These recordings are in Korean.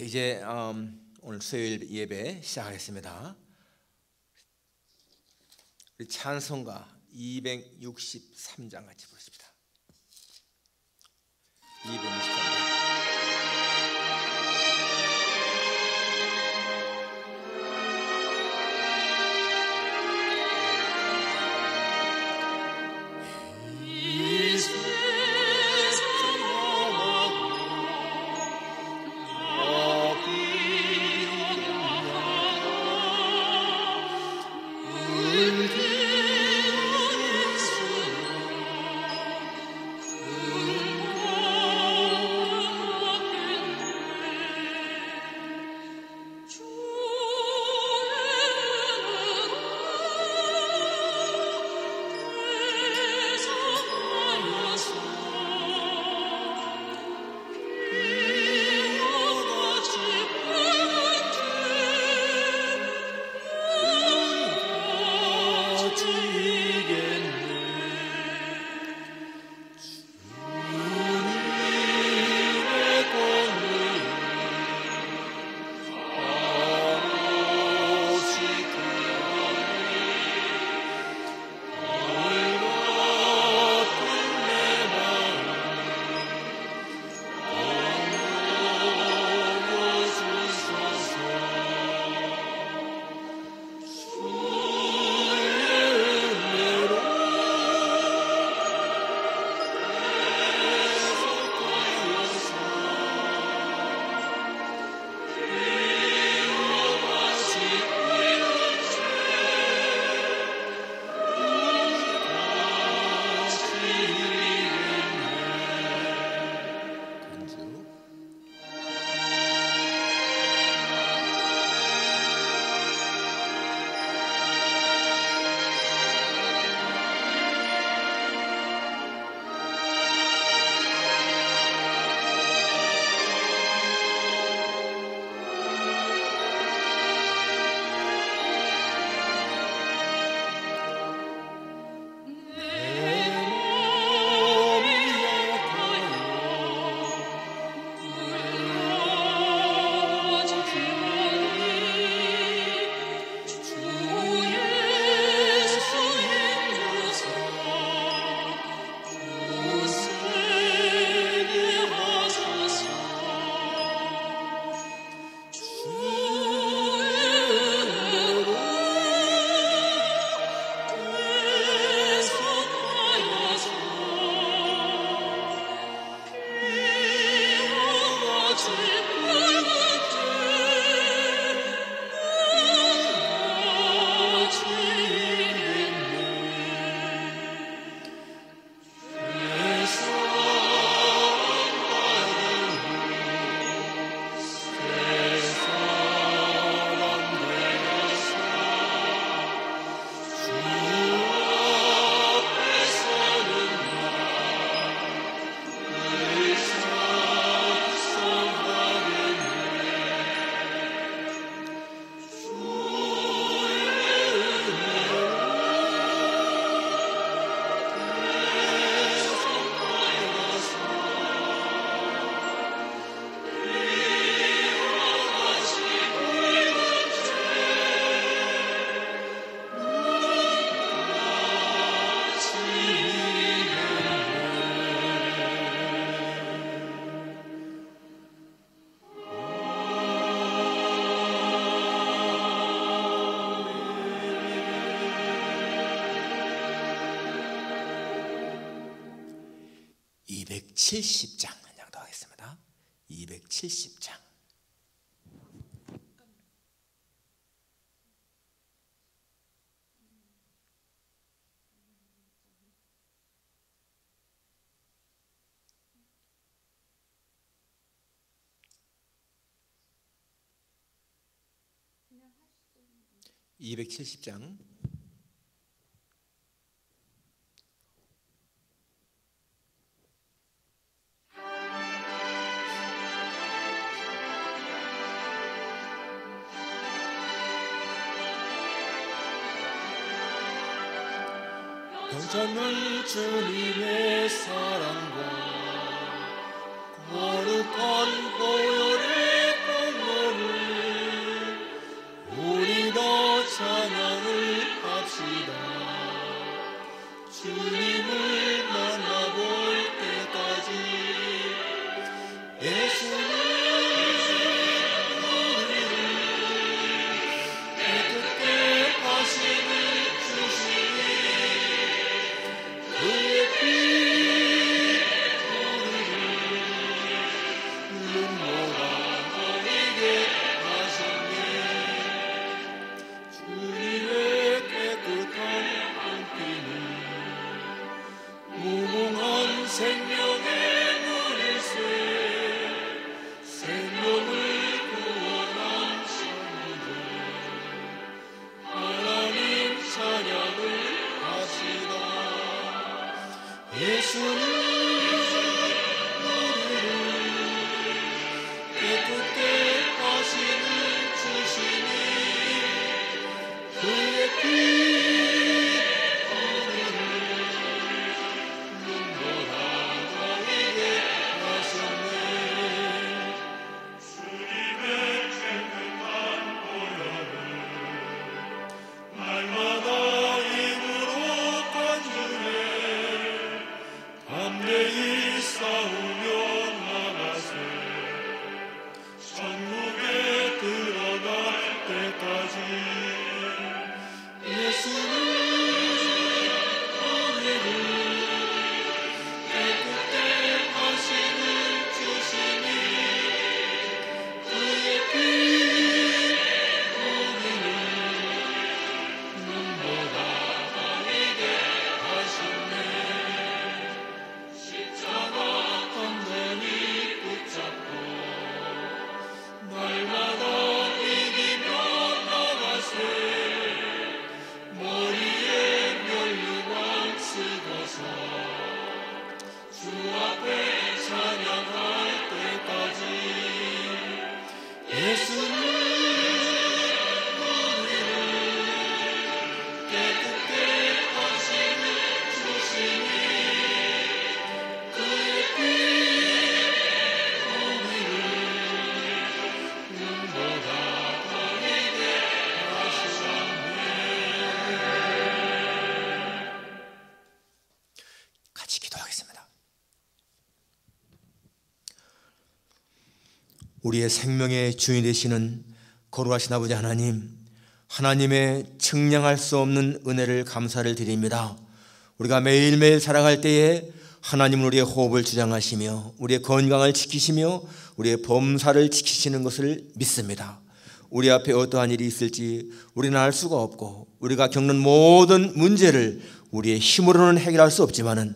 이제 오늘 수요일 예배 시작하겠습니다. 우리 찬송가 263장 같이 부르십니다. 263장. (270장) 연장하겠습니다. 270장. (270장) 영접는 주님의 사랑과 거룩한 보혈의 우리의 생명의 주인 되시는 거룩하신 아버지 하나님, 하나님의 측량할 수 없는 은혜를 감사를 드립니다. 우리가 매일매일 살아갈 때에 하나님은 우리의 호흡을 주장하시며 우리의 건강을 지키시며 우리의 범사를 지키시는 것을 믿습니다. 우리 앞에 어떠한 일이 있을지 우리는 알 수가 없고 우리가 겪는 모든 문제를 우리의 힘으로는 해결할 수 없지만은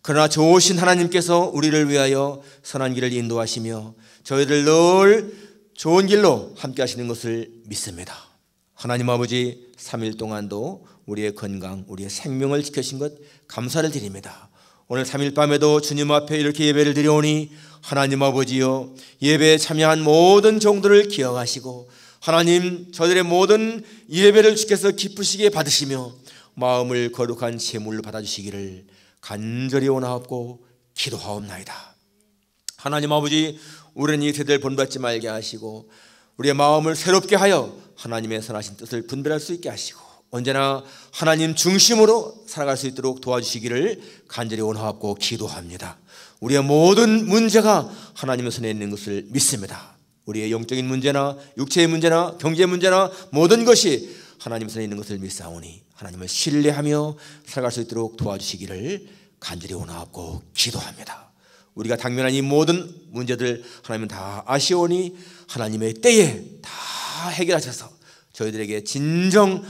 그러나 좋으신 하나님께서 우리를 위하여 선한 길을 인도하시며 저희를 늘 좋은 길로 함께 하시는 것을 믿습니다. 하나님 아버지, 3일 동안도 우리의 건강, 우리의 생명을 지켜신 것 감사를 드립니다. 오늘 3일 밤에도 주님 앞에 이렇게 예배를 드려오니 하나님 아버지여, 예배에 참여한 모든 종들을 기억하시고 하나님, 저들의 모든 예배를 주께서 기쁘시게 받으시며 마음을 거룩한 제물로 받아주시기를 간절히 원하옵고 기도하옵나이다. 하나님 아버지, 우리는 이 세대를 본받지 말게 하시고 우리의 마음을 새롭게 하여 하나님의 선하신 뜻을 분별할 수 있게 하시고 언제나 하나님 중심으로 살아갈 수 있도록 도와주시기를 간절히 원하옵고 기도합니다. 우리의 모든 문제가 하나님의 손에 있는 것을 믿습니다. 우리의 영적인 문제나 육체의 문제나 경제 문제나 모든 것이 하나님 손에 있는 것을 믿사오니 하나님을 신뢰하며 살아갈 수 있도록 도와주시기를 간절히 원하옵고 기도합니다. 우리가 당면한 이 모든 문제들 하나님은 다 아시오니 하나님의 때에 다 해결하셔서 저희들에게 진정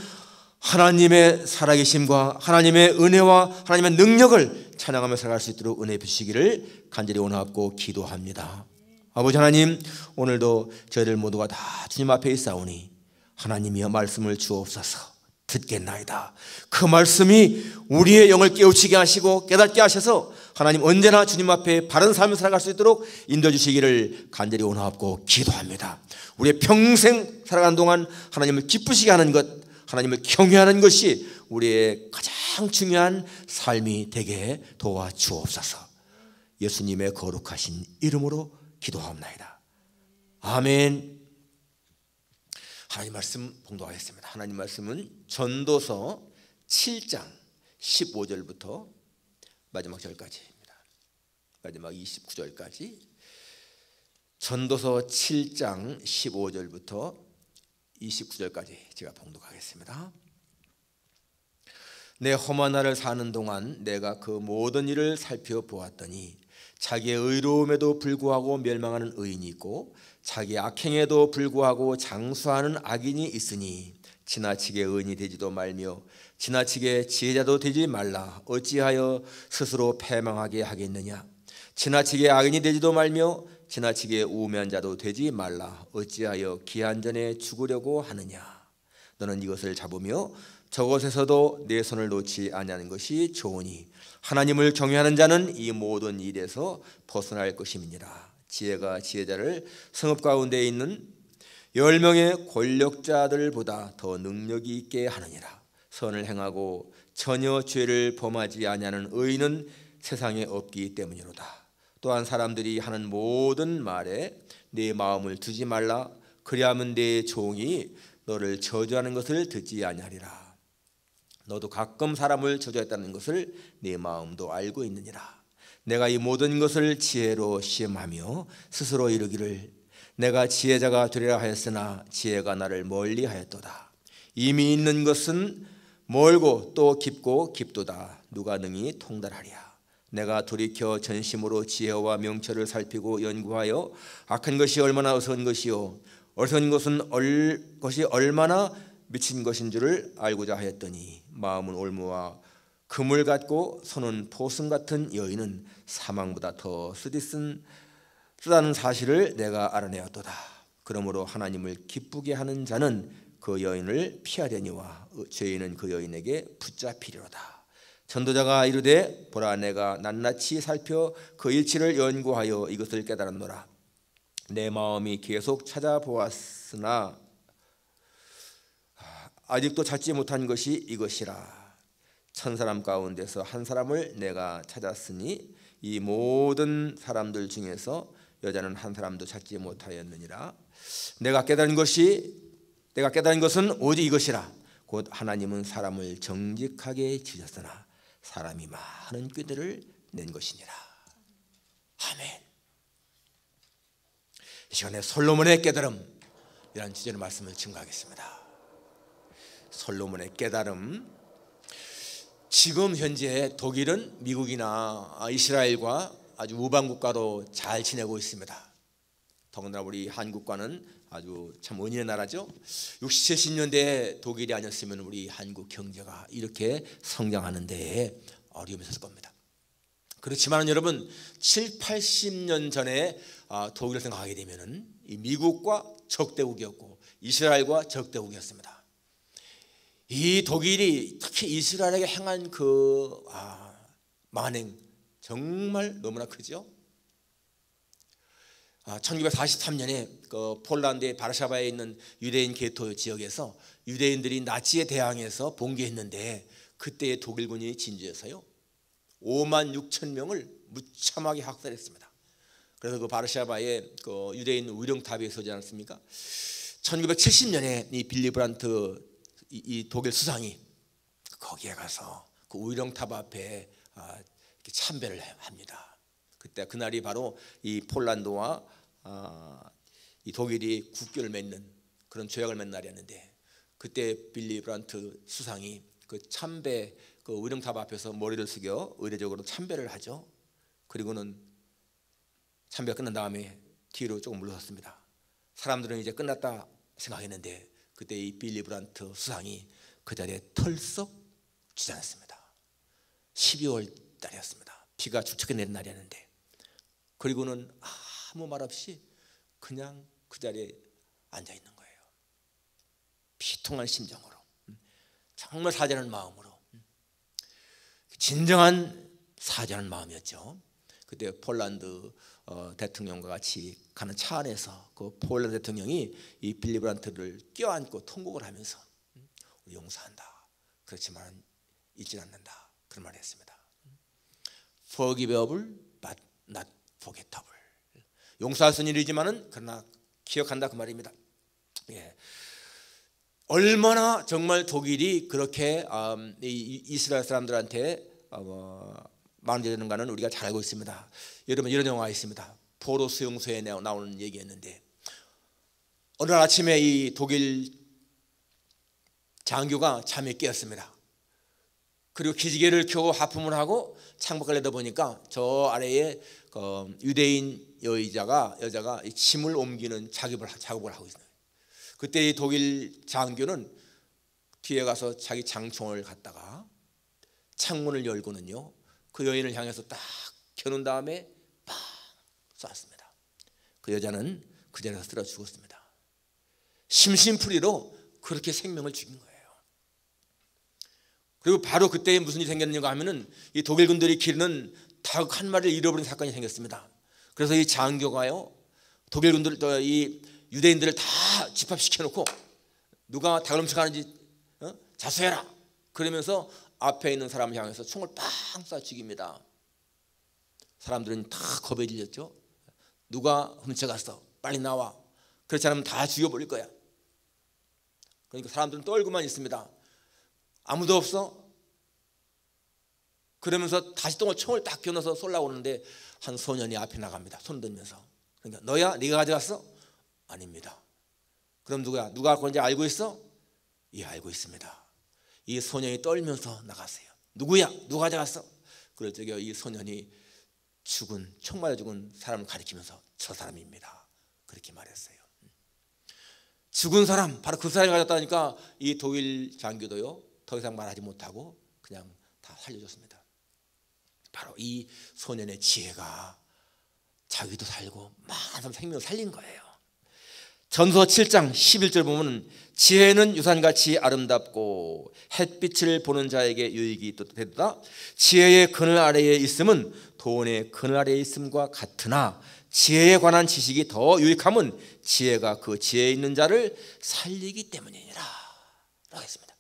하나님의 살아계심과 하나님의 은혜와 하나님의 능력을 찬양하며 살아갈 수 있도록 은혜 주시기를 간절히 원하옵고 기도합니다. 아버지 하나님, 오늘도 저희들 모두가 다 주님 앞에 있사오니 하나님이여 말씀을 주옵소서. 듣겠나이다. 그 말씀이 우리의 영을 깨우치게 하시고 깨닫게 하셔서 하나님 언제나 주님 앞에 바른 삶을 살아갈 수 있도록 인도해 주시기를 간절히 원하옵고 기도합니다. 우리의 평생 살아가는 동안 하나님을 기쁘시게 하는 것, 하나님을 경외하는 것이 우리의 가장 중요한 삶이 되게 도와주옵소서. 예수님의 거룩하신 이름으로 기도하옵나이다. 아멘. 하나님 말씀 봉독하겠습니다. 하나님 말씀은 전도서 7장 15절부터 마지막 절까지입니다. 마지막 29절까지. 전도서 7장 15절부터 29절까지 제가 봉독하겠습니다. 내 험한 날을 사는 동안 내가 그 모든 일을 살펴보았더니 자기의 의로움에도 불구하고 멸망하는 의인이 있고 자기의 악행에도 불구하고 장수하는 악인이 있으니 지나치게 의인이 되지도 말며 지나치게 지혜자도 되지 말라. 어찌하여 스스로 패망하게 하겠느냐. 지나치게 악인이 되지도 말며 지나치게 우매한 자도 되지 말라. 어찌하여 기한 전에 죽으려고 하느냐. 너는 이것을 잡으며 저것에서도 내 손을 놓지 아니하는 것이 좋으니 하나님을 경외하는 자는 이 모든 일에서 벗어날 것임이니라. 지혜가 지혜자를 성읍 가운데 있는 10명의 권력자들보다 더 능력이 있게 하느니라. 선을 행하고 전혀 죄를 범하지 아니하는 의인은 세상에 없기 때문이로다. 또한 사람들이 하는 모든 말에 내 마음을 두지 말라. 그리하면 내 종이 너를 저주하는 것을 듣지 아니하리라. 너도 가끔 사람을 저주했다는 것을 네 마음도 알고 있느니라. 내가 이 모든 것을 지혜로 시험하며 스스로 이르기를 내가 지혜자가 되리라 하였으나 지혜가 나를 멀리하였도다. 이미 있는 것은 멀고 또 깊고 깊도다. 누가 능히 통달하랴. 내가 돌이켜 전심으로 지혜와 명철을 살피고 연구하여 악한 것이 얼마나 어서운 것이요 어리석은 것이 얼마나 미친 것인 줄을 알고자 하였더니 마음은 올무와 금을 갖고 손은 포승 같은 여인은 사망보다 더 쓰다는 사실을 내가 알아내었도다. 그러므로 하나님을 기쁘게 하는 자는 그 여인을 피하려니와 죄인은 그 여인에게 붙잡히리로다. 전도자가 이르되 보라 내가 낱낱이 살펴 그 일치를 연구하여 이것을 깨달았노라. 내 마음이 계속 찾아보았으나 아직도 찾지 못한 것이 이것이라. 1000사람 가운데서 한 사람을 내가 찾았으니 이 모든 사람들 중에서 여자는 한 사람도 찾지 못하였느니라. 내가 깨달은 것은 오직 이것이라. 곧 하나님은 사람을 정직하게 지으셨으나 사람이 많은 꾀들을 낸 것이니라. 아멘. 이 시간에 솔로몬의 깨달음 이라는 주제로 말씀을 증거하겠습니다. 솔로몬의 깨달음. 지금 현재 독일은 미국이나 이스라엘과 아주 우방국가로 잘 지내고 있습니다. 더군다나 우리 한국과는 아주 참 은인의 나라죠. 60, 70년대 독일이 아니었으면 우리 한국 경제가 이렇게 성장하는 데에 어려움이 있었을 겁니다. 그렇지만 여러분 7, 80년 전에 독일을 생각하게 되면 이 미국과 적대국이었고 이스라엘과 적대국이었습니다. 이 독일이 특히 이스라엘에게 행한 그 만행 정말 너무나 크죠. 1943년에 그 폴란드의 바르샤바에 있는 유대인 게토 지역에서 유대인들이 나치에 대항해서 봉기했는데 그때의 독일군이 진주해서요 5만 6천 명을 무참하게 학살했습니다. 그래서 그 바르샤바의 그 유대인 우령탑이 서지 않았습니까? 1970년에 이 빌리 브란트 이 독일 수상이 거기에 가서 그 우령탑 앞에 이렇게 참배를 합니다. 그때 그날이 바로 이 폴란드와 이 독일이 국교를 맺는 그런 조약을 맺는 날이었는데 그때 빌리 브란트 수상이 그 참배 그 우령탑 앞에서 머리를 숙여 의례적으로 참배를 하죠. 그리고는 참배가 끝난 다음에 뒤로 조금 물러섰습니다. 사람들은 이제 끝났다 생각했는데 그때 이 빌리 브란트 수상이 그 자리에 털썩 주저앉았습니다. 12월 달이었습니다. 비가 축축히 내린 날이었는데 그리고는 아무 말 없이 그냥 그 자리에 앉아 있는 거예요. 비통한 심정으로 정말 사죄하는 마음으로 진정한 사죄하는 마음이었죠. 그때 폴란드 대통령과 같이 가는 차 안에서 그 폴란드 대통령이 이 빌리 브란트를 껴안고 통곡을 하면서 우리 용서한다. 그렇지만 잊지 않는다. 그런 말을 했습니다. Forgivable but not forgettable. 용서할 수 있는 일이지만은 그러나 기억한다 그 말입니다. 예. 얼마나 정말 독일이 그렇게 이스라엘 사람들한테 만져되는가는 우리가 잘 알고 있습니다. 여러분 이런 영화가 있습니다. 포로 수용소에 나오는 얘기였는데 어느 날 아침에 이 독일 장교가 잠에 깨었습니다. 그리고 기지개를 켜고 하품을 하고 창밖을 내다보니까 저 아래에 유대인 여자가 짐을 옮기는 작업을 하고 있어요. 그때 이 독일 장교는 뒤에 가서 자기 장총을 갖다가 창문을 열고는요 그 여인을 향해서 딱 켜놓은 다음에 팍 쐈습니다. 그 여자는 그 자리에서 쓰러 죽었습니다. 심심풀이로 그렇게 생명을 죽인 거예요. 그리고 바로 그때 무슨 일이 생겼는가 하면은 이 독일군들이 기르는 닭 한 마리를 잃어버린 사건이 생겼습니다. 그래서 이 장교가요 독일군들 이 유대인들을 다 집합시켜놓고 누가 닭을 훔쳐가는지 자수해라 그러면서 앞에 있는 사람을 향해서 총을 빵 쏴 죽입니다. 사람들은 다 겁에 질렸죠. 누가 훔쳐갔어? 빨리 나와. 그렇지 않으면 다 죽여버릴 거야. 그러니까 사람들은 떨고만 있습니다. 아무도 없어? 그러면서 다시 또 총을 딱 겨눠서 쏠라고 하는데 한 소년이 앞에 나갑니다. 손 들면서. 그러니까 너야? 네가 가져갔어? 아닙니다. 그럼 누구야? 누가 건지 알고 있어? 예, 알고 있습니다. 이 소년이 떨면서 나갔어요. 누구야? 누가 가져갔어? 그럴 적에 이 소년이 총 맞아 죽은 사람을 가리키면서 저 사람입니다. 그렇게 말했어요. 죽은 사람, 바로 그 사람이 가졌다니까 이 독일 장교도요 더 이상 말하지 못하고 그냥 다 살려줬습니다. 바로 이 소년의 지혜가 자기도 살고 많은 사람 생명을 살린 거예요. 전서 7장 11절 보면 지혜는 유산같이 아름답고 햇빛을 보는 자에게 유익이 되도다. 지혜의 그늘 아래에 있음은 돈의 그늘 아래에 있음과 같으나 지혜에 관한 지식이 더 유익함은 지혜가 그 지혜에 있는 자를 살리기 때문이니라 라고 했습니다.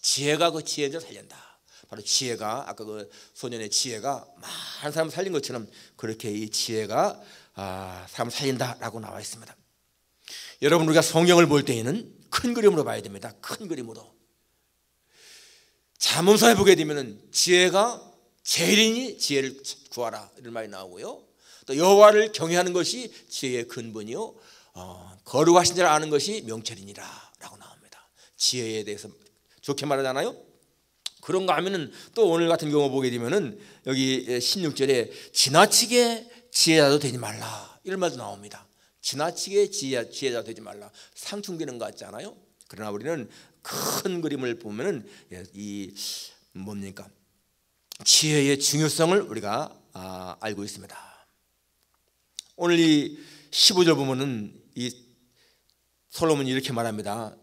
지혜가 그 지혜인 자를 살린다. 바로 지혜가 아까 그 소년의 지혜가 많은 사람을 살린 것처럼 그렇게 이 지혜가 사람을 살린다라고 나와 있습니다. 여러분 우리가 성경을 볼 때에는 큰 그림으로 봐야 됩니다. 큰 그림으로. 잠언서에 보게 되면 지혜가 제일이니 지혜를 구하라 이런 말이 나오고요. 또 여호와를 경외하는 것이 지혜의 근본이요 거룩하신 자를 아는 것이 명철이니라 라고 나옵니다. 지혜에 대해서 좋게 말하잖아요. 그런가 하면은 또 오늘 같은 경우 보게 되면은 여기 16절에 지나치게 지혜자도 되지 말라 이런 말도 나옵니다. 지나치게 지혜자 되지 말라. 상충되는 것 같지 않아요? 그러나 우리는 큰 그림을 보면은 이 뭡니까? 지혜의 중요성을 우리가 알고 있습니다. 오늘 이 15절 보면은 이 솔로몬이 이렇게 말합니다.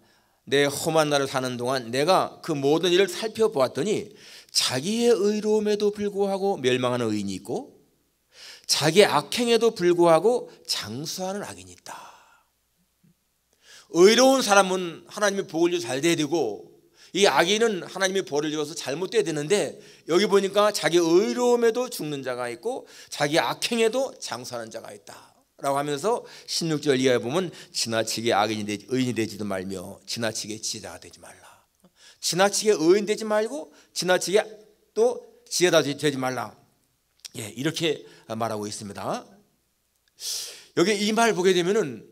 내 험한 날을 사는 동안 내가 그 모든 일을 살펴보았더니 자기의 의로움에도 불구하고 멸망하는 의인이 있고 자기의 악행에도 불구하고 장수하는 악인이 있다. 의로운 사람은 하나님의 복을 주어 잘 돼야 되고 이 악인은 하나님의 벌을 주어서 잘못돼야 되는데 여기 보니까 자기 의로움에도 죽는 자가 있고 자기 악행에도 장수하는 자가 있다 라고 하면서 16절 이하에 보면 지나치게 의인이 되지도 말며 지나치게 지혜자가 되지 말라. 지나치게 의인 되지 말고 지나치게 또 지혜자 되지 말라. 이렇게 말하고 있습니다. 여기 이 말 보게 되면은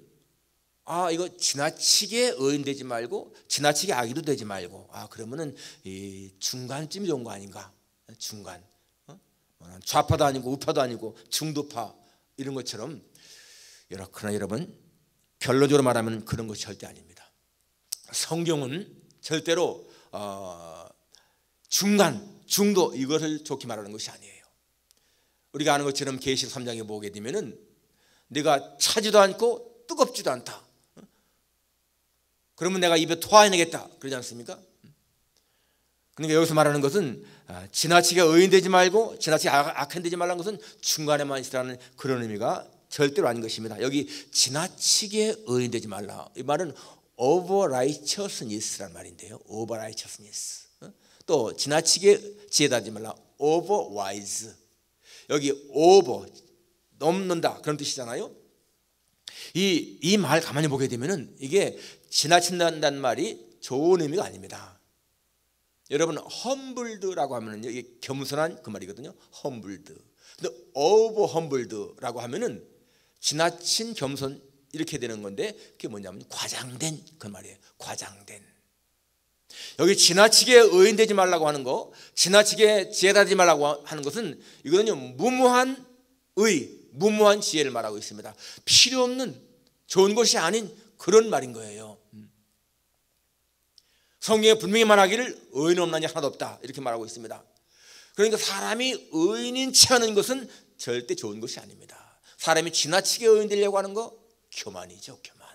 이거 지나치게 의인 되지 말고 지나치게 악의도 되지 말고 그러면은 이 중간쯤이 좋은 거 아닌가? 중간. 좌파도 아니고 우파도 아니고 중도파 이런 것처럼 그러나 여러분 결론적으로 말하면 그런 것이 절대 아닙니다. 성경은 절대로 중간, 중도 이것을 좋게 말하는 것이 아니에요. 우리가 아는 것처럼 계시록 3장에 보게 되면은 내가 차지도 않고 뜨겁지도 않다. 그러면 내가 입에 토해내겠다 그러지 않습니까? 그러니까 여기서 말하는 것은 지나치게 의인되지 말고 지나치게 악행되지 말라는 것은 중간에만 있으라는 그런 의미가 절대로 아닌 것입니다. 여기 지나치게 의인되지 말라 이 말은 over righteousness라는 말인데요. over righteousness 또 지나치게 지혜다지 말라 over wise 여기 over 넘는다 그런 뜻이잖아요. 이 말 가만히 보게 되면은 이게 지나친다는 말이 좋은 의미가 아닙니다. 여러분 humbled라고 하면은요 이게 겸손한 그 말이거든요. humbled. 근데 over humbled라고 하면은 지나친 겸손 이렇게 되는 건데 그게 뭐냐면 과장된 그 말이에요. 과장된. 여기 지나치게 의인되지 말라고 하는 거, 지나치게 지혜다지 말라고 하는 것은 이거는요 무모한 의, 무모한 지혜를 말하고 있습니다. 필요 없는 좋은 것이 아닌 그런 말인 거예요. 성경에 분명히 말하기를 의인 없나니 하나도 없다 이렇게 말하고 있습니다. 그러니까 사람이 의인인 체 하는 것은 절대 좋은 것이 아닙니다. 사람이 지나치게 의인 되려고 하는 거 교만이죠. 교만.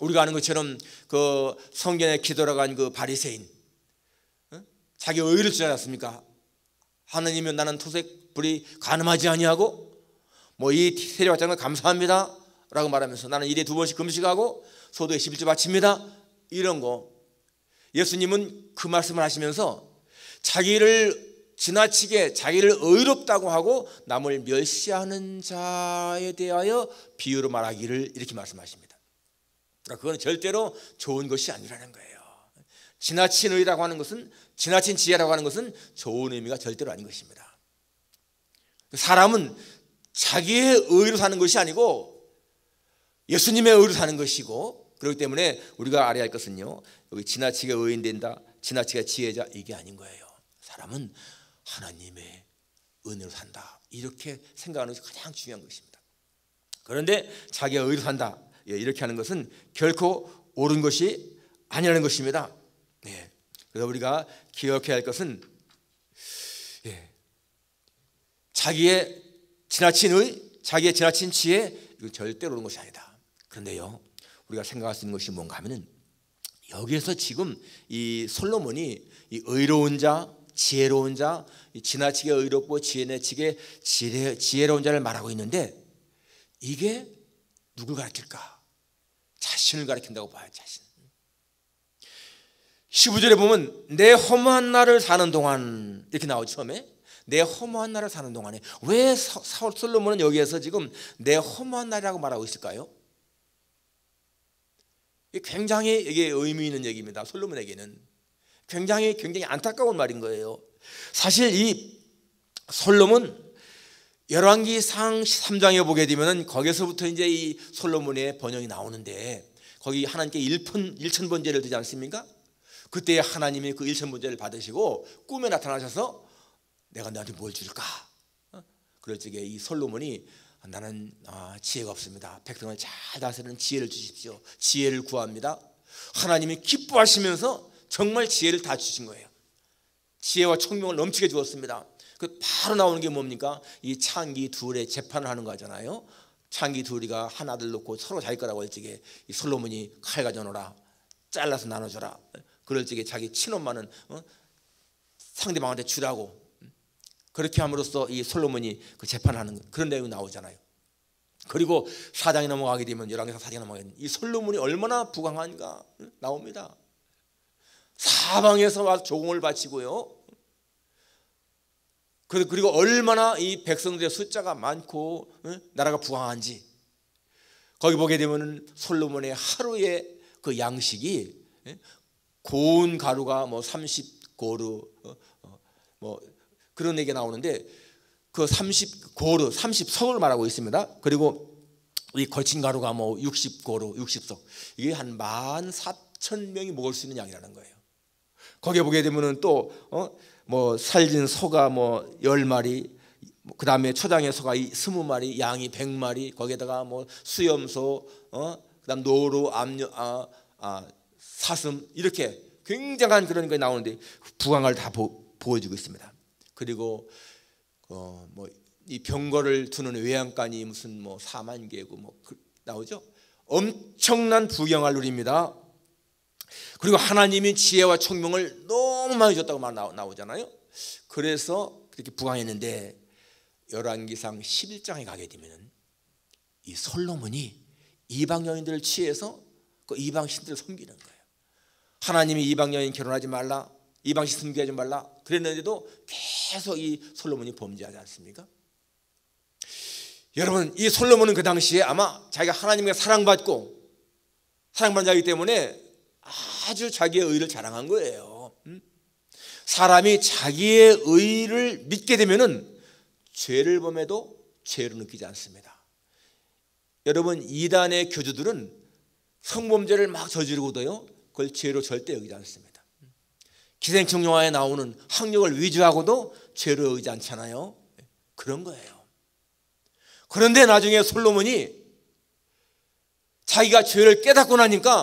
우리가 아는 것처럼 그 성전에 기도하러 간 그 바리새인 자기 의를 주지 않았습니까? 하느님이여 나는 토색 불이 가늠하지 아니하고 뭐 이 세례 받자는 걸 감사합니다 라고 말하면서 나는 일에 2번씩 금식하고 소도에 11조 바칩니다 이런 거. 예수님은 그 말씀을 하시면서 자기를 지나치게 자기를 의롭다고 하고 남을 멸시하는 자에 대하여 비유로 말하기를 이렇게 말씀하십니다. 그러니까 그건 절대로 좋은 것이 아니라는 거예요. 지나친 의라고 하는 것은 지나친 지혜라고 하는 것은 좋은 의미가 절대로 아닌 것입니다. 사람은 자기의 의로 사는 것이 아니고 예수님의 의로 사는 것이고 그렇기 때문에 우리가 알아야 할 것은요 여기 지나치게 의인된다 지나치게 지혜자 이게 아닌 거예요. 사람은 하나님의 은혜로 산다 이렇게 생각하는 것이 가장 중요한 것입니다. 그런데 자기가 의로 산다 이렇게 하는 것은 결코 옳은 것이 아니라는 것입니다. 그래서 우리가 기억해야 할 것은 자기의 지나친 의, 자기의 지나친 지혜 이거 절대로 옳은 것이 아니다. 그런데요 우리가 생각할 수 있는 것이 뭔가 하면은 여기에서 지금 이 솔로몬이 이 의로운 자 지혜로운 자, 지나치게 의롭고 지나치게 지혜로운 자를 말하고 있는데 이게 누굴 가리킬까? 자신을 가리킨다고 봐요. 자신. 15절에 보면 내 허무한 날을 사는 동안 이렇게 나오죠. 처음에 내 허무한 날을 사는 동안에 왜 솔로몬은 여기에서 지금 내 허무한 날이라고 말하고 있을까요? 굉장히 이게 의미 있는 얘기입니다. 솔로몬에게는 굉장히 안타까운 말인 거예요. 사실 이 솔로몬 열왕기상 3장에 보게 되면 거기서부터 이제 이 솔로몬의 번영이 나오는데, 거기 하나님께 일천번제를 드리지 않습니까? 그때 하나님이 그 일천번제를 받으시고 꿈에 나타나셔서 내가 너한테 뭘 줄까? 그럴 적에 이 솔로몬이 나는 지혜가 없습니다. 백성을 잘 다스리는 지혜를 주십시오. 지혜를 구합니다. 하나님이 기뻐하시면서 정말 지혜를 다 주신 거예요. 지혜와 총명을 넘치게 주었습니다. 그 바로 나오는 게 뭡니까? 이 창기 둘의 재판을 하는 거잖아요. 창기 둘이가 한 아들 놓고 서로 자기 거라고 할 적에 이 솔로몬이 칼 가져오너라, 잘라서 나눠줘라. 그럴 적에 자기 친엄마는 상대방한테 주라고, 그렇게 함으로써 이 솔로몬이 그 재판하는 그런 내용이 나오잖아요. 그리고 사장이 넘어가게 되면, 열왕기상 사장이 넘어가게 되면 이 솔로몬이 얼마나 부강한가 나옵니다. 사방에서 와서 조공을 바치고요. 그리고 얼마나 이 백성들의 숫자가 많고 나라가 부강한지, 거기 보게 되면 솔로몬의 하루의 그 양식이 고운 가루가 뭐 30고루 뭐 그런 얘기가 나오는데, 그 30고루 30석을 말하고 있습니다. 그리고 이 거친 가루가 뭐 60고루 60석, 이게 한 14,000명이 먹을 수 있는 양이라는 거예요. 거기에 보게 되면은 또 뭐 살진 소가 뭐 10마리, 그 다음에 초장의 소가 20마리, 양이 100마리, 거기에다가 뭐 수염소, 그다음 노루, 암녀, 사슴, 이렇게 굉장한 그런 게 나오는데 부강을 다 보여주고 있습니다. 그리고 뭐 이 병거를 두는 외양간이 무슨 뭐 4만 개고 뭐 나오죠. 엄청난 부경을 누립니다. 그리고 하나님이 지혜와 총명을 너무 많이 줬다고 나오잖아요. 그래서 그렇게 부강했는데, 열왕기상 11장에 가게 되면 이 솔로몬이 이방 여인들을 취해서 그 이방 신들을 섬기는 거예요. 하나님이 이방 여인 결혼하지 말라, 이방 신 섬기지 말라 그랬는데도 계속 이 솔로몬이 범죄하지 않습니까? 여러분, 이 솔로몬은 그 당시에 아마 자기가 하나님께 사랑받는 자이기 때문에 아주 자기의 의를 자랑한 거예요. 사람이 자기의 의를 믿게 되면은 죄를 범해도 죄로 느끼지 않습니다. 여러분, 이단의 교주들은 성범죄를 막 저지르고도요, 그걸 죄로 절대 여기지 않습니다. 기생충 영화에 나오는 학력을 위조하고도 죄로 여기지 않잖아요. 그런 거예요. 그런데 나중에 솔로몬이 자기가 죄를 깨닫고 나니까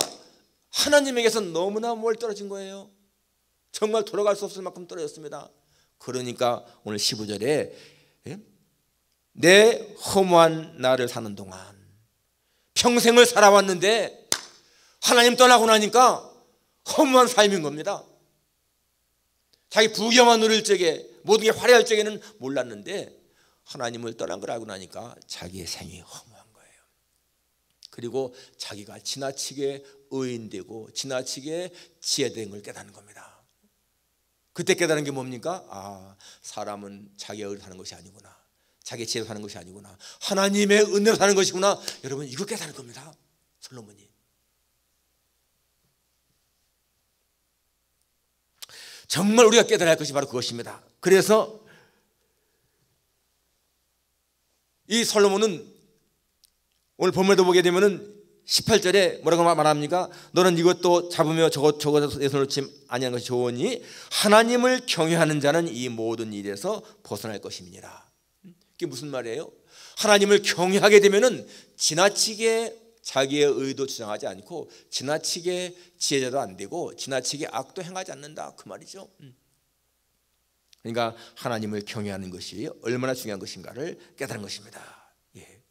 하나님에게서 너무나 멀리 떨어진 거예요. 정말 돌아갈 수 없을 만큼 떨어졌습니다. 그러니까 오늘 15절에 내 허무한 나를 사는 동안, 평생을 살아왔는데 하나님 떠나고 나니까 허무한 삶인 겁니다. 자기 부경만 누릴 적에, 모든 게 화려할 적에는 몰랐는데 하나님을 떠난 걸 알고 나니까 자기의 생이 허무한 거예요. 그리고 자기가 지나치게 의인되고 지나치게 지혜된 걸 깨닫는 겁니다. 그때 깨달은 게 뭡니까? 사람은 자기의 의를 사는 것이 아니구나, 자기 지혜로 사는 것이 아니구나, 하나님의 은혜로 사는 것이구나. 여러분, 이거 깨달은 겁니다. 솔로몬이. 정말 우리가 깨달아야 할 것이 바로 그것입니다. 그래서 이 솔로몬은 오늘 본문에도 보게 되면은 18절에 뭐라고 말합니까? 너는 이것도 잡으며 저것에서 내 손을 놓지 아니하는 것이 좋으니 하나님을 경외하는 자는 이 모든 일에서 벗어날 것입니다. 이게 무슨 말이에요? 하나님을 경외하게 되면은 지나치게 자기의 의도 주장하지 않고, 지나치게 지혜자도 안 되고, 지나치게 악도 행하지 않는다, 그 말이죠. 그러니까 하나님을 경외하는 것이 얼마나 중요한 것인가를 깨달은 것입니다. 예.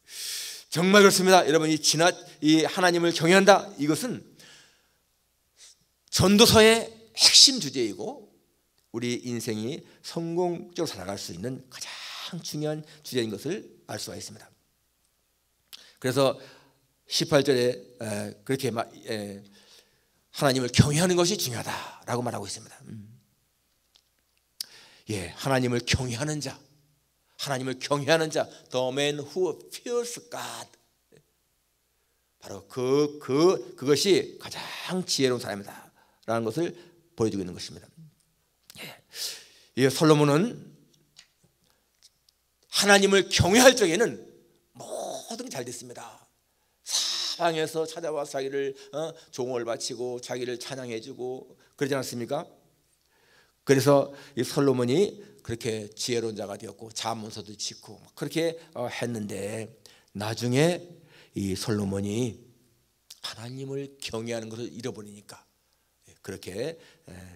정말 그렇습니다. 여러분, 이 하나님을 경외한다, 이것은 전도서의 핵심 주제이고 우리 인생이 성공적으로 살아갈 수 있는 가장 중요한 주제인 것을 알 수가 있습니다. 그래서 18절에 그렇게 하나님을 경외하는 것이 중요하다라고 말하고 있습니다. 예, 하나님을 경외하는 자, 하나님을 경외하는 자, the man who fears God. 바로 그것이 가장 지혜로운 사람이다라는 것을 보여주고 있는 것입니다. 예, 솔로몬은 하나님을 경외할 적에는 모든 게 잘 됐습니다. 사방에서 찾아와서 자기를 종을 바치고 자기를 찬양해주고 그러지 않습니까? 그래서 이 솔로몬이 그렇게 지혜로운 자가 되었고 잠언서도 짓고 그렇게 했는데, 나중에 이 솔로몬이 하나님을 경외하는 것을 잃어버리니까 그렇게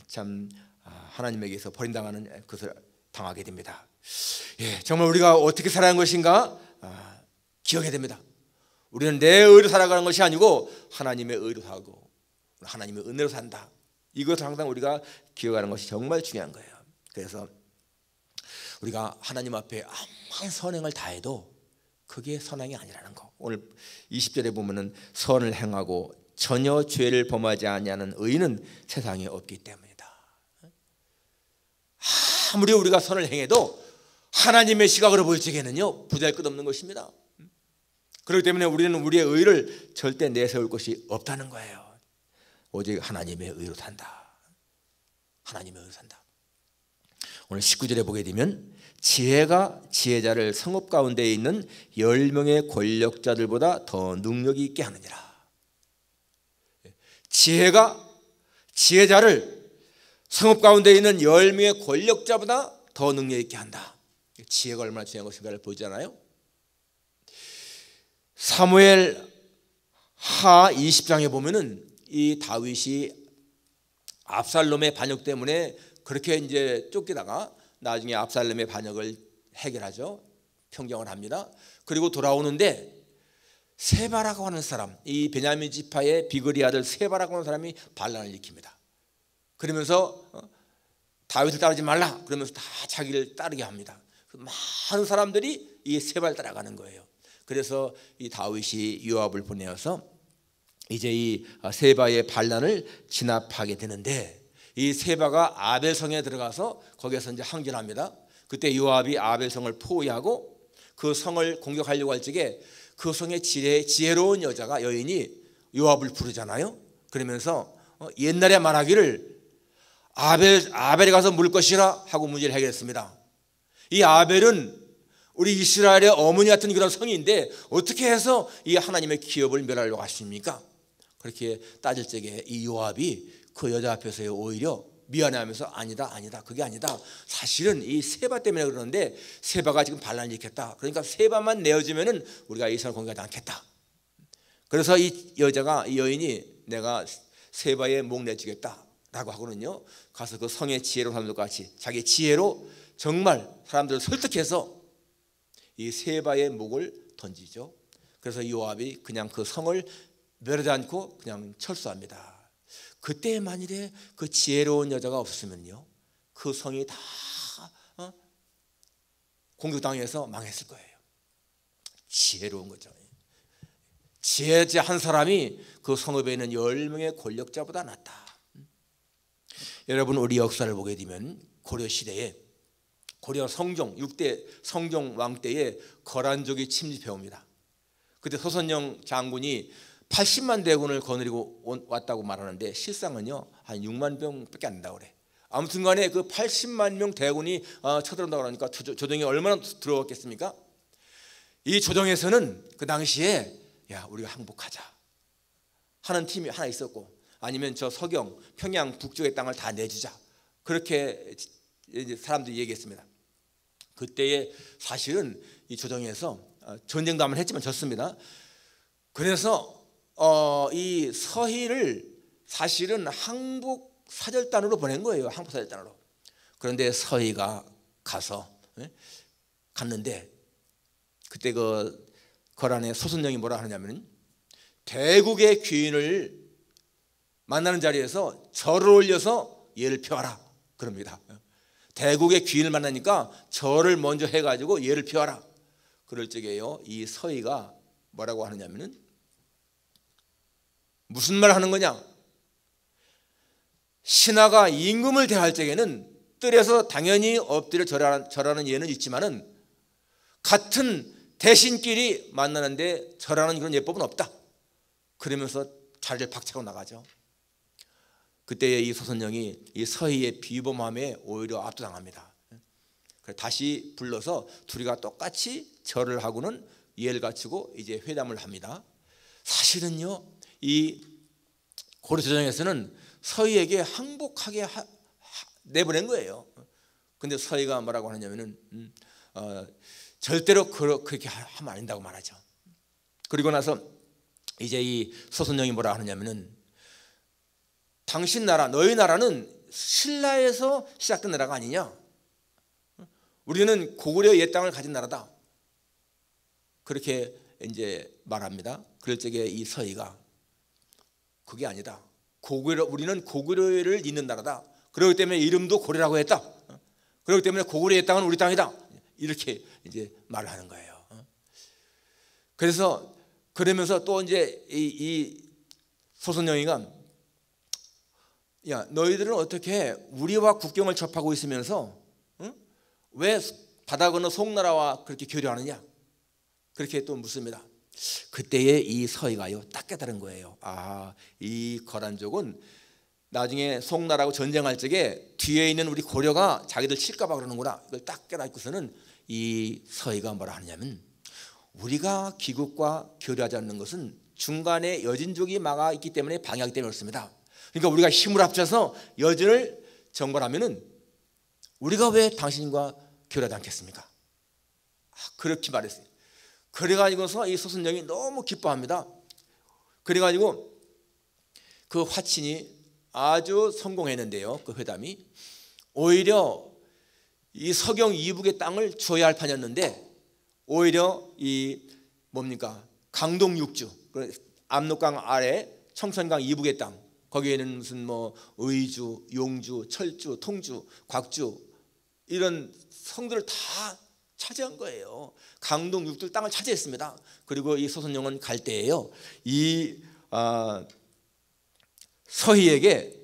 참 하나님에게서 버림당하는 것을 당하게 됩니다. 정말 우리가 어떻게 살아가는 것인가 기억해야 됩니다. 우리는 내 의로 살아가는 것이 아니고 하나님의 의로 살고 하나님의 은혜로 산다. 이것을 항상 우리가 기억하는 것이 정말 중요한 거예요. 그래서 우리가 하나님 앞에 아무리 선행을 다해도 그게 선행이 아니라는 거. 오늘 20절에 보면은 선을 행하고 전혀 죄를 범하지 아니하는 의인은 세상에 없기 때문이다. 아무리 우리가 선을 행해도 하나님의 시각으로 볼 적에는요 보잘것없는 것입니다. 그렇기 때문에 우리는 우리의 의를 절대 내세울 것이 없다는 거예요. 오직 하나님의 의로 산다. 하나님의 의로 산다. 오늘 19절에 보게 되면 지혜가 지혜자를 성읍 가운데 있는 10명의 권력자들보다 더 능력이 있게 하느니라. 지혜가 지혜자를 성읍 가운데 있는 10명의 권력자보다 더 능력 있게 한다. 지혜가 얼마나 중요한 것인가를 보잖아요. 사무엘 하 20장에 보면은 이 다윗이 압살롬의 반역 때문에 그렇게 이제 쫓기다가 나중에 압살롬의 반역을 해결하죠. 평정을 합니다. 그리고 돌아오는데 세바라고 하는 사람, 이 베냐민 지파의 비그리 아들 세바라고 하는 사람이 반란을 일으킵니다. 그러면서 다윗을 따르지 말라 그러면서 다 자기를 따르게 합니다. 많은 사람들이 이 세바를 따라가는 거예요. 그래서 이 다윗이 요압을 보내어서 이제 이 세바의 반란을 진압하게 되는데, 이 세바가 아벨성에 들어가서 거기에서 이제 항전합니다. 그때 요압이 아벨성을 포위하고 그 성을 공격하려고 할 적에 그 성의 지혜로운 여인이 요압을 부르잖아요. 그러면서 옛날에 말하기를 아벨에 가서 물 것이라 하고 문제를 해결했습니다. 이 아벨은 우리 이스라엘의 어머니 같은 그런 성인데 어떻게 해서 이 하나님의 기업을 멸하려고 하십니까? 그렇게 따질 적에 이 요압이 그 여자 앞에서 오히려 미안해하면서 아니다 그게 아니다, 사실은 이 세바 때문에 그러는데 세바가 지금 반란을 일으켰다. 그러니까 세바만 내어주면은 우리가 이 성을 공격하지 않겠다. 그래서 이 여인이 내가 세바의 목 내주겠다라고 하거든요. 가서 그 성의 지혜로운 사람들과 같이 자기 지혜로 정말 사람들을 설득해서 이 세바의 목을 던지죠. 그래서 요압이 그냥 그 성을 멸하지 않고 그냥 철수합니다. 그때 만일에 그 지혜로운 여자가 없으면요 그 성이 다 공격당해서 망했을 거예요. 지혜로운 거죠. 지혜자 한 사람이 그 성읍에 있는 10명의 권력자보다 낫다. 여러분, 우리 역사를 보게 되면 고려시대에 고려 성종 6대 성종 왕 때에 거란족이 침입해 옵니다. 그때 소선영 장군이 80만 대군을 거느리고 왔다고 말하는데 실상은요 한 6만 명밖에 안 된다고 그래. 아무튼 간에 그 80만 명 대군이 쳐들어온다고 하니까 조정이 얼마나 들어왔겠습니까? 이 조정에서는 그 당시에 야 우리가 항복하자 하는 팀이 하나 있었고, 아니면 저 서경 평양 북쪽의 땅을 다 내주자, 그렇게 이제 사람들이 얘기했습니다. 그때에 사실은 이 조정에서 전쟁도 한번 했지만 졌습니다. 그래서 이 서희를 사실은 항복 사절단으로 보낸 거예요. 항복 사절단으로. 그런데 서희가 갔는데 그때 그 거란의 소선영이 뭐라 하냐면 대국의 귀인을 만나는 자리에서 절을 올려서 예를 펴라 그럽니다. 대국의 귀인을 만나니까 절을 먼저 해가지고 예를 펴라. 그럴 적에요 이 서희가 뭐라고 하느냐면은 무슨 말 하는 거냐? 신하가 임금을 대할 적에는 뜰에서 당연히 엎드려 절하는 예는 있지만은 같은 대신끼리 만나는데 절하는 그런 예법은 없다. 그러면서 자리를 박차고 나가죠. 그때 이 소선영이 이 서희의 비범함에 오히려 압도당합니다. 다시 불러서 둘이가 똑같이 절을 하고는 예를 갖추고 이제 회담을 합니다. 사실은요, 이 고려대전에서는 서희에게 항복하게 내보낸 거예요. 근데 서희가 뭐라고 하냐면은 절대로 그렇게 하면 안 된다고 말하죠. 그리고 나서 이제 이 소선영이 뭐라 하느냐면은 당신 나라, 너희 나라는 신라에서 시작된 나라가 아니냐? 우리는 고구려 옛 땅을 가진 나라다. 그렇게 이제 말합니다. 그럴 적에 이 서희가 그게 아니다. 우리는 고구려를 잇는 나라다. 그렇기 때문에 이름도 고려라고 했다. 그렇기 때문에 고구려 옛 땅은 우리 땅이다. 이렇게 이제 말을 하는 거예요. 그래서 그러면서 또 이제 이 소선영이가 야, 너희들은 어떻게 우리와 국경을 접하고 있으면서 왜 바다 건너 송나라와 그렇게 교류하느냐? 그렇게 또 묻습니다. 그때에 이 서희가요 딱 깨달은 거예요. 아, 이 거란족은 나중에 송나라하고 전쟁할 적에 뒤에 있는 우리 고려가 자기들 칠까 봐 그러는구나. 이걸 딱 깨닫고서는 이 서희가 뭐라 하냐면 우리가 귀국과 교류하지 않는 것은 중간에 여진족이 막아 있기 때문에 방해하기 때문에 그렇습니다. 그러니까 우리가 힘을 합쳐서 여진을 정벌하면은 우리가 왜 당신과 교류하지 않겠습니까? 그렇게 말했어요. 그래가지고서 이 소선영이 너무 기뻐합니다. 그래가지고 그 화친이 아주 성공했는데요. 그 회담이 오히려 이 서경 이북의 땅을 줘야 할 판이었는데 오히려 이 뭡니까 강동 육주 압록강 아래 청천강 이북의 땅 거기에는 무슨 뭐 의주, 용주, 철주, 통주, 곽주 이런 성들을 다 차지한 거예요. 강동 육들 땅을 차지했습니다. 그리고 이 소선영은 갈 때에요. 이 서희에게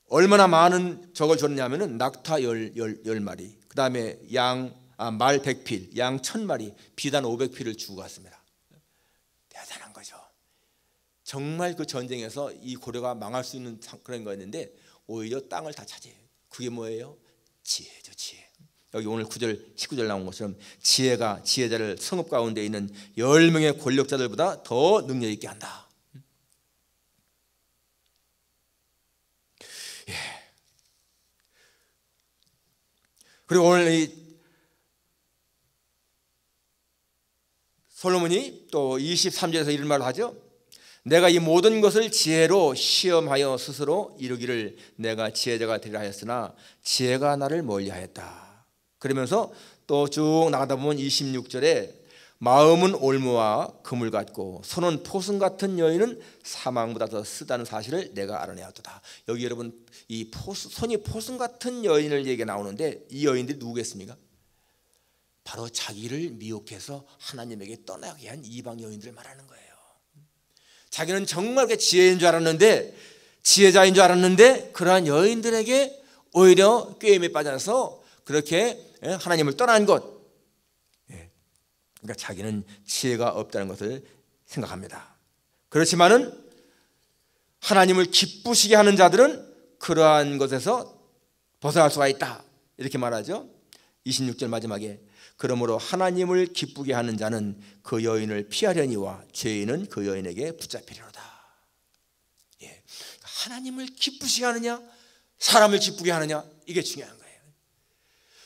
얼마나 많은 적을 줬냐면은 낙타 10마리, 그 다음에 말 100필, 양 1000마리, 비단 500필을 주고 갔습니다. 대단한 거죠. 정말 그 전쟁에서 이 고려가 망할 수 있는 그런 거였는데 오히려 땅을 다 차지해요. 그게 뭐예요? 지혜죠, 지혜. 여기 오늘 9절, 19절 나온 것처럼 지혜가 지혜자를 성읍 가운데 있는 10명의 권력자들보다 더 능력 있게 한다. 예. 그리고 오늘 이 솔로몬이 또 23절에서 이런 말을 하죠. 내가 이 모든 것을 지혜로 시험하여 스스로 이루기를 내가 지혜자가 되리라 하였으나 지혜가 나를 멀리하였다. 그러면서 또 쭉 나가다 보면 26절에 마음은 올무와 금을 같고 손은 포승 같은 여인은 사망보다 더 쓰다는 사실을 내가 알아내었도다. 여기 여러분 이 손이 포승 같은 여인을 얘기가 나오는데 이 여인들이 누구겠습니까? 바로 자기를 미혹해서 하나님에게 떠나게 한 이방 여인들을 말하는 거예요. 자기는 정말 그렇게 지혜인 줄 알았는데 지혜자인 줄 알았는데 그러한 여인들에게 오히려 꾀임에 빠져서 그렇게 하나님을 떠난 것. 그러니까 자기는 지혜가 없다는 것을 생각합니다. 그렇지만은 하나님을 기쁘시게 하는 자들은 그러한 것에서 벗어날 수가 있다. 이렇게 말하죠. 26절 마지막에 그러므로 하나님을 기쁘게 하는 자는 그 여인을 피하려니와 죄인은 그 여인에게 붙잡히려다. 예. 하나님을 기쁘시게 하느냐 사람을 기쁘게 하느냐 이게 중요한 거예요.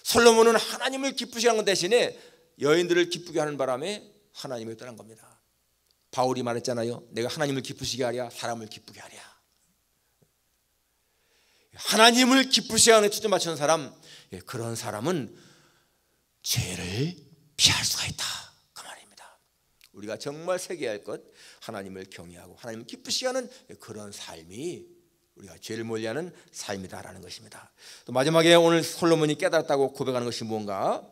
솔로몬은 하나님을 기쁘시게 하는 것 대신에 여인들을 기쁘게 하는 바람에 하나님을 떠난 겁니다. 바울이 말했잖아요. 내가 하나님을 기쁘시게 하랴 사람을 기쁘게 하랴. 하나님을 기쁘시게 하는 초점 맞추는 사람, 그런 사람은 죄를 피할 수가 있다 그 말입니다. 우리가 정말 새겨야 할 것, 하나님을 경외하고 하나님을 기쁘시게 하는 그런 삶이 우리가 죄를 멀리하는 삶이다라는 것입니다. 또 마지막에 오늘 솔로몬이 깨달았다고 고백하는 것이 무언가?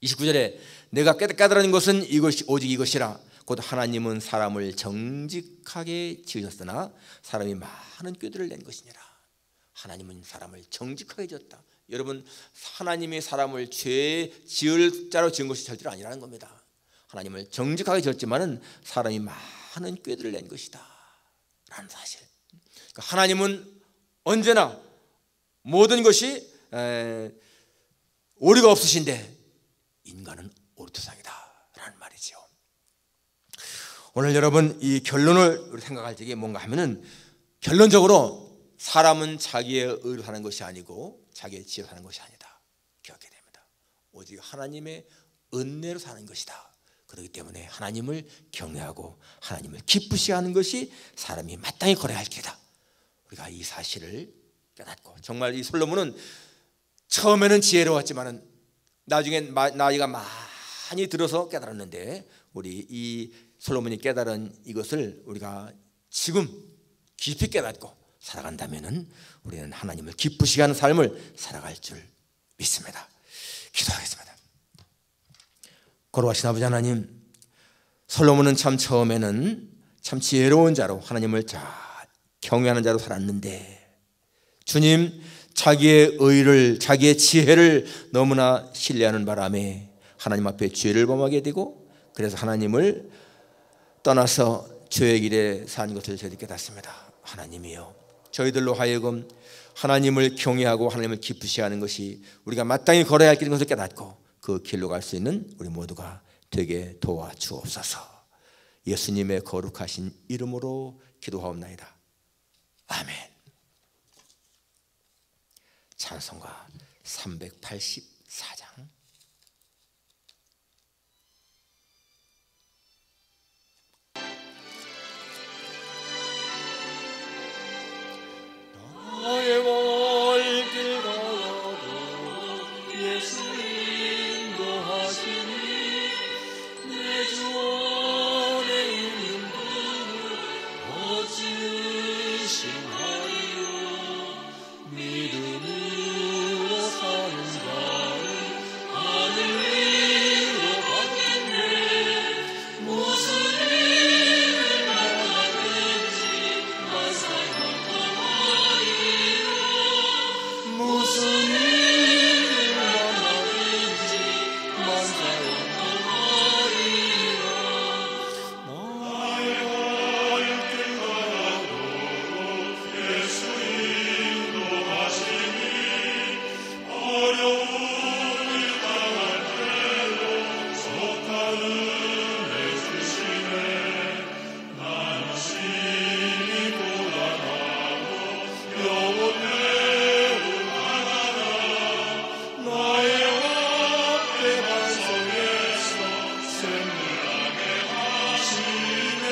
29절에 내가 깨달은 것은 이것이 오직 이것이라 곧 하나님은 사람을 정직하게 지으셨으나 사람이 많은 꾀들을 낸 것이니라. 하나님은 사람을 정직하게 지었다. 여러분 하나님이 사람을 죄 지을 자로 지은 것이 절대로 아니라는 겁니다. 하나님을 정직하게 지었지만은 사람이 많은 꾀들을 낸 것이다 라는 사실. 그러니까 하나님은 언제나 모든 것이 오류가 없으신데 인간은 오르토상이다 라는 말이죠. 오늘 여러분 이 결론을 우리 생각할 적에 뭔가 하면은 결론적으로 사람은 자기의 의로 사는 것이 아니고 자기의 지혜로 사는 것이 아니다 기억해야 됩니다. 오직 하나님의 은혜로 사는 것이다. 그렇기 때문에 하나님을 경외하고 하나님을 기쁘시게 하는 것이 사람이 마땅히 걸어야 할 길이다. 우리가 이 사실을 깨닫고 정말 이 솔로몬은 처음에는 지혜로웠지만은 나중엔 나이가 많이 들어서 깨달았는데 우리 이 솔로몬이 깨달은 이것을 우리가 지금 깊이 깨닫고 살아간다면은 우리는 하나님을 기쁘시게 하는 삶을 살아갈 줄 믿습니다. 기도하겠습니다. 거룩하신 아버지 하나님, 솔로몬은 참 처음에는 참 지혜로운 자로 하나님을 잘 경외하는 자로 살았는데 주님 자기의 의를 자기의 지혜를 너무나 신뢰하는 바람에 하나님 앞에 죄를 범하게 되고 그래서 하나님을 떠나서 죄의 길에 산 것을 저희들이 깨닫습니다. 하나님이여 저희들로 하여금 하나님을 경외하고 하나님을 기쁘시게 하는 것이 우리가 마땅히 걸어야 할 길인 것을 깨닫고 그 길로 갈 수 있는 우리 모두가 되게 도와주옵소서. 예수님의 거룩하신 이름으로 기도하옵나이다. 아멘. 찬송가 384장. 나의 발길 가도 예수 인도하시니 내 주 안에 있는 분을 어찌의심하리요. 믿음으로 사는 자는 하늘 위로 받겠네. 무슨 일을 만나든지 만사형통하리요. 무슨 일을 만나든지 만사형통하리요. 나의 발길 가도 예수 인도하시니 어려움을 당할 때도 속하는 내 주시네. 나는 심히 고단하고 영혼 매우 가난하. 나의 앞에 반석에서 샘물나게 하시네.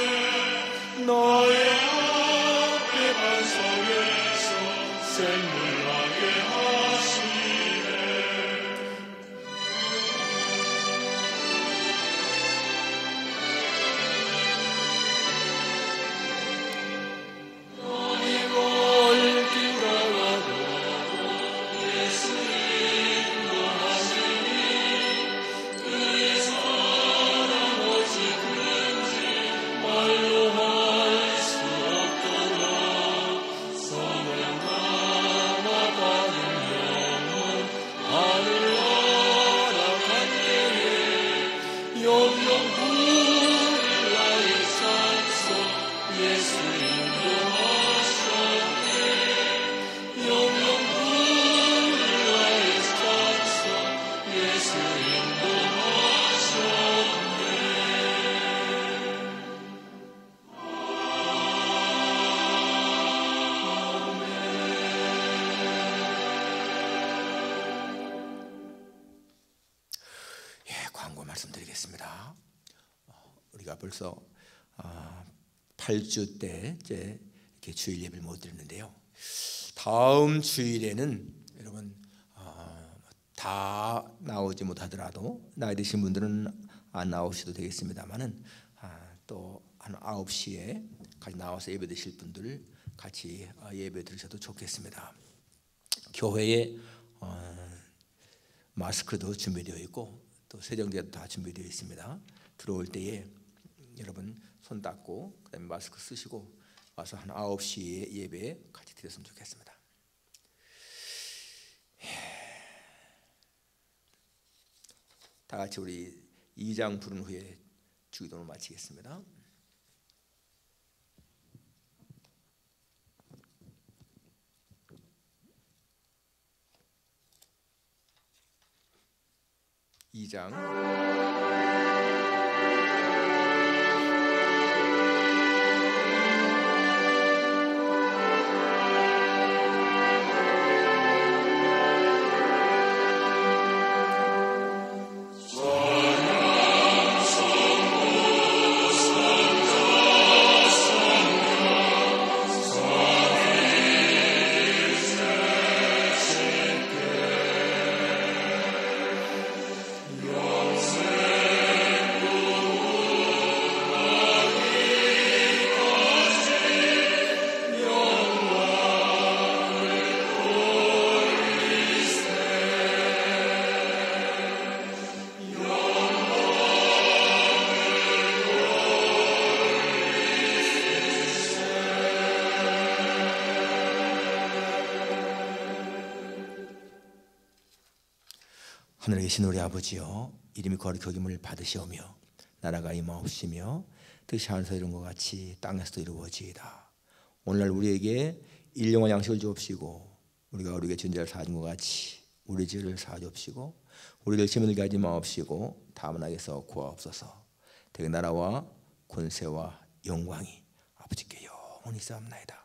나의 앞에 반석에서 샘물나게 하시네. 나의 발길 가도 예수 인도하시니 그의 사랑 오직 그런지 말로 할 수 없도다. 성령나마 받은 영혼 하늘나라 갈 때에 영영 부를 나의 찬송 예수 인도하셨네. 영영 부를 나의 찬송 예수 인도하셨네. 광고 말씀드리겠습니다. 우리가 벌써 8주째 이제 이렇게 주일 예배를 못 드렸는데요. 다음 주일에는 여러분 다 나오지 못하더라도 나이 드신 분들은 안 나오셔도 되겠습니다만은 또 한 9시에 같이 나와서 예배 드실 분들 같이 예배 드리셔도 좋겠습니다. 교회에 마스크도 준비되어 있고 또 세정제도 다 준비되어 있습니다. 들어올 때에 여러분 손 닦고 그다음에 마스크 쓰시고 와서 한 9시에 예배에 같이 드렸으면 좋겠습니다. 다 같이 우리 2장 부른 후에 주기도를 마치겠습니다. 2장 하늘에 계신 우리 아버지여, 이름이 거룩히 여김을 받으시오며 나라가 임하옵시며 뜻이 하늘에서 이룬 것 같이 땅에서도 이루어지이다. 오늘날 우리에게 일용할 양식을 주옵시고 우리가 우리에게 진 죄를 사준 것 같이 우리 죄를 사주옵시고 우리를 시험에 들게 하지 마옵시고 다만 악에서 구하옵소서. 대개 나라와 권세와 영광이 아버지께 영원히 있사옵나이다.